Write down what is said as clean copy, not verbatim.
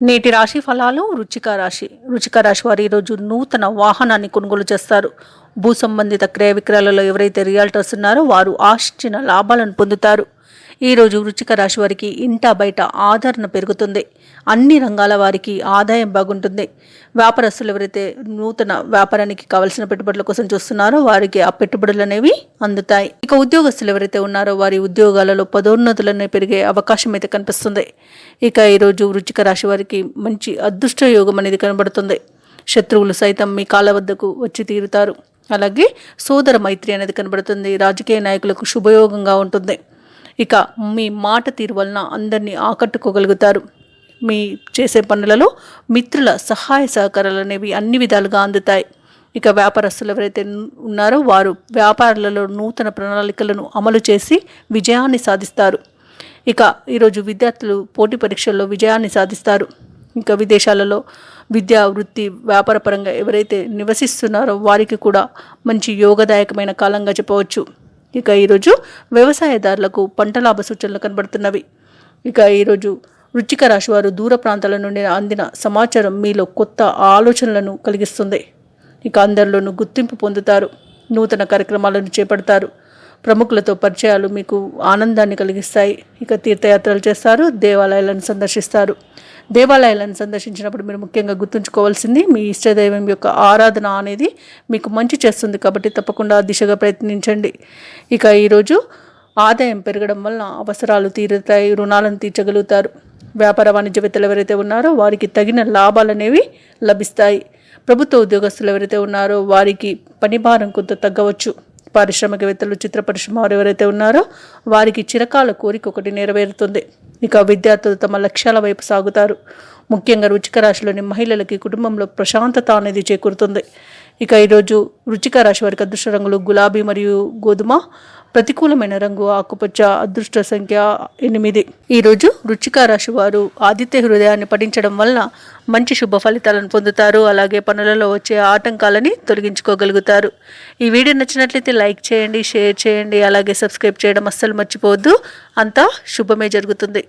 నేటి రాశి ఫలాలు. వృచ్చిక రాశి వారు ఈరోజు నూతన వాహనాన్ని కొనుగోలు చేస్తారు. భూ సంబంధిత క్రయ విక్రయాలలో ఎవరైతే రియల్టర్స్ ఉన్నారో వారు ఆశించిన లాభాలను పొందుతారు. ఈరోజు వృచ్చిక రాశి వారికి ఇంట బయట ఆదరణ పెరుగుతుంది. అన్ని రంగాల వారికి ఆదాయం బాగుంటుంది. వ్యాపారస్తులు ఎవరైతే నూతన వ్యాపారానికి కావలసిన పెట్టుబడుల కోసం చూస్తున్నారో వారికి ఆ పెట్టుబడులు అనేవి అందుతాయి. ఇక ఉద్యోగస్తులు ఎవరైతే ఉన్నారో వారి ఉద్యోగాలలో పదోన్నతులనే పెరిగే అవకాశం అయితే కనిపిస్తుంది. ఇక ఈరోజు వృచ్చిక రాశి వారికి మంచి అదృష్ట యోగం అనేది కనబడుతుంది. శత్రువులు సైతం మీ కాళ్ళ వద్దకు వచ్చి తీరుతారు. అలాగే సోదర మైత్రి అనేది కనబడుతుంది. రాజకీయ నాయకులకు శుభయోగంగా ఉంటుంది. ఇక మీ మాట తీరు వలన అందరినీ ఆకట్టుకోగలుగుతారు. మీ చేసే పనులలో మిత్రుల సహాయ సహకారాలు అనేవి అన్ని విధాలుగా అందుతాయి. ఇక వ్యాపారస్తులు ఎవరైతే ఉన్నారో వారు వ్యాపారాలలో నూతన ప్రణాళికలను అమలు చేసి విజయాన్ని సాధిస్తారు. ఇక ఈరోజు విద్యార్థులు పోటీ పరీక్షల్లో విజయాన్ని సాధిస్తారు. ఇంకా విదేశాలలో విద్యా వృత్తి వ్యాపార పరంగా ఎవరైతే నివసిస్తున్నారో వారికి కూడా మంచి యోగదాయకమైన కాలంగా చెప్పవచ్చు. ఇక ఈరోజు వ్యవసాయదారులకు పంట లాభ సూచనలు కనబడుతున్నవి. ఇక ఈరోజు వృచ్చిక రాశి వారు దూర ప్రాంతాల నుండి అందిన సమాచారం మీలో కొత్త ఆలోచనలను కలిగిస్తుంది. ఇక అందరిలోనూ గుర్తింపు పొందుతారు. నూతన కార్యక్రమాలను చేపడతారు. ప్రముఖులతో పరిచయాలు మీకు ఆనందాన్ని కలిగిస్తాయి. ఇక తీర్థయాత్రలు చేస్తారు. దేవాలయాలను సందర్శిస్తారు. దేవాలయాలను సందర్శించినప్పుడు మీరు ముఖ్యంగా గుర్తుంచుకోవాల్సింది మీ ఇష్టదైవం యొక్క ఆరాధన అనేది మీకు మంచి చేస్తుంది. కాబట్టి తప్పకుండా ఆ దిశగా ప్రయత్నించండి. ఇక ఈరోజు ఆదాయం పెరగడం వలన అవసరాలు తీరుతాయి. రుణాలను తీర్చగలుగుతారు. వ్యాపార వాణిజ్యవేత్తలు ఎవరైతే ఉన్నారో వారికి తగిన లాభాలు అనేవి లభిస్తాయి. ప్రభుత్వ ఉద్యోగస్తులు ఎవరైతే ఉన్నారో వారికి పని భారం కొంత తగ్గవచ్చు. పారిశ్రామికవేత్తలు, చిత్ర పరిశ్రమ వారు ఎవరైతే ఉన్నారో వారికి చిరకాల కోరిక ఒకటి నెరవేరుతుంది. ఇక విద్యార్థులు తమ లక్ష్యాల వైపు సాగుతారు. ముఖ్యంగా వృచ్చిక రాశిలోని మహిళలకి కుటుంబంలో ప్రశాంతత అనేది చేకూరుతుంది. ఇక ఈరోజు వృచ్చిక రాశి వారికి అదృష్ట రంగులు గులాబీ మరియు గోధుమ. ప్రతికూలమైన రంగు ఆకుపచ్చ. అదృష్ట సంఖ్య 8. ఈరోజు వృచ్చిక రాశి వారు ఆదిత్య హృదయాన్ని పఠించడం వలన మంచి శుభ ఫలితాలను పొందుతారు. అలాగే పనులలో వచ్చే ఆటంకాలని తొలగించుకోగలుగుతారు. ఈ వీడియో నచ్చినట్లయితే లైక్ చేయండి, షేర్ చేయండి, అలాగే సబ్స్క్రైబ్ చేయడం అస్సలు మర్చిపోవద్దు. అంతా శుభమే జరుగుతుంది.